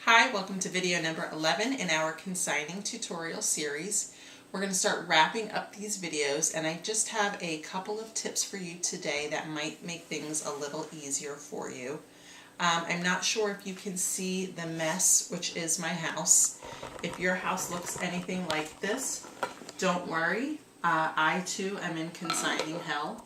Hi, welcome to video number 11 in our Consigning Tutorial Series. We're going to start wrapping up these videos, and I just have a couple of tips for you today that might make things a little easier for you. I'm not sure if you can see the mess, which is my house. If your house looks anything like this, don't worry. I too am in consigning hell.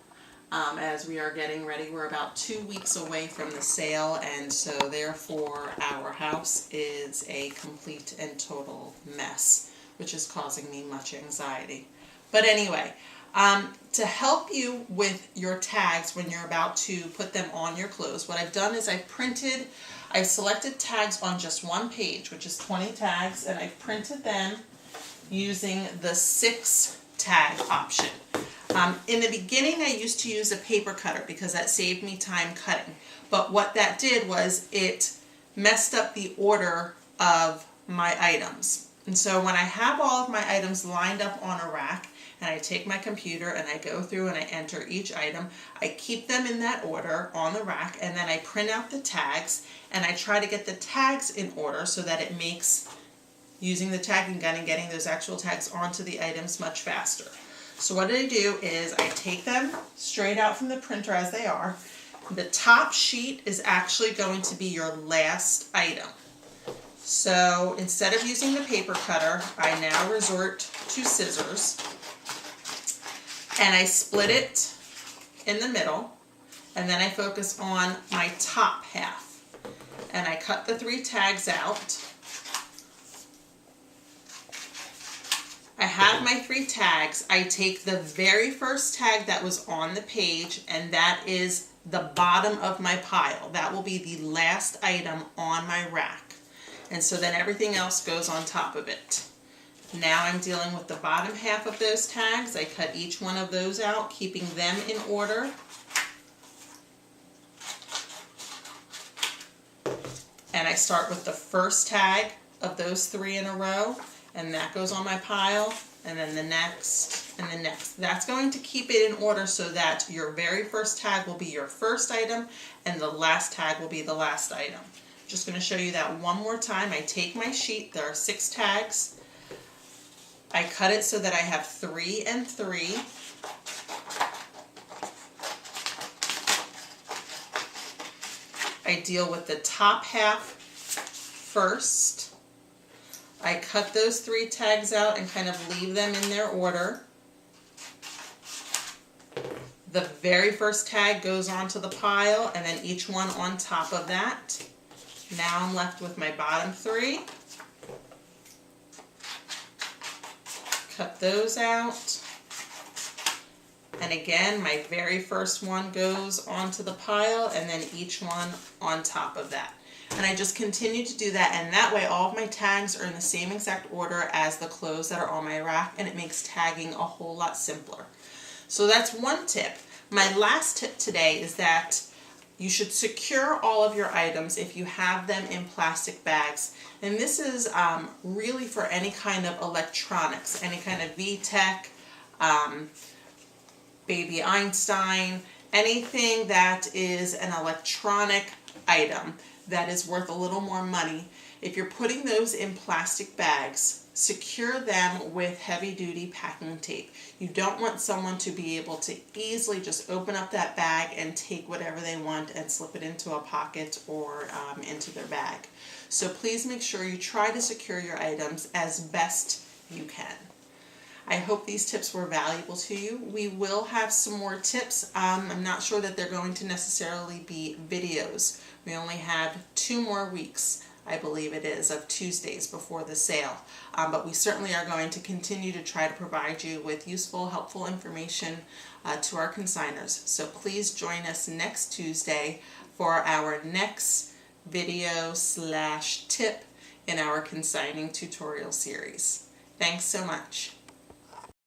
As we are getting ready, we're about 2 weeks away from the sale, and so therefore our house is a complete and total mess, which is causing me much anxiety. But anyway, to help you with your tags when you're about to put them on your clothes, what I've done is I've selected tags on just one page, which is 20 tags, and I've printed them using the 6 tag option. In the beginning, I used to use a paper cutter because that saved me time cutting. But what that did was it messed up the order of my items. And so when I have all of my items lined up on a rack, and I take my computer and I go through and I enter each item, I keep them in that order on the rack, and then I print out the tags, and I try to get the tags in order so that it makes using the tagging gun and getting those actual tags onto the items much faster. So what I do is I take them straight out from the printer as they are. The top sheet is actually going to be your last item. So instead of using the paper cutter, I now resort to scissors, and I split it in the middle, and then I focus on my top half. And I cut the 3 tags out. I have my 3 tags. I take the very first tag that was on the page, and that is the bottom of my pile. That will be the last item on my rack. And so then everything else goes on top of it. Now I'm dealing with the bottom half of those tags. I cut each one of those out, keeping them in order. And I start with the first tag of those 3 in a row, and that goes on my pile, and then the next, and the next. That's going to keep it in order so that your very first tag will be your first item, and the last tag will be the last item. Just going to show you that one more time. I take my sheet, there are 6 tags. I cut it so that I have 3 and 3. I deal with the top half first. I cut those 3 tags out and kind of leave them in their order. The very first tag goes onto the pile, and then each one on top of that. Now I'm left with my bottom 3. Cut those out. And again, my very first one goes onto the pile, and then each one on top of that. And I just continue to do that, and that way all of my tags are in the same exact order as the clothes that are on my rack, and it makes tagging a whole lot simpler. So that's one tip. My last tip today is that you should secure all of your items if you have them in plastic bags. And this is really for any kind of electronics, any kind of VTech, Baby Einstein, anything that is an electronic item that is worth a little more money. If you're putting those in plastic bags, secure them with heavy-duty packing tape. You don't want someone to be able to easily just open up that bag and take whatever they want and slip it into a pocket or into their bag. So please make sure you try to secure your items as best you can. I hope these tips were valuable to you. We will have some more tips. I'm not sure that they're going to necessarily be videos. We only have 2 more weeks, I believe it is, of Tuesdays before the sale. But we certainly are going to continue to try to provide you with useful, helpful information to our consigners. So please join us next Tuesday for our next video/tip in our Consigning Tutorial Series. Thanks so much.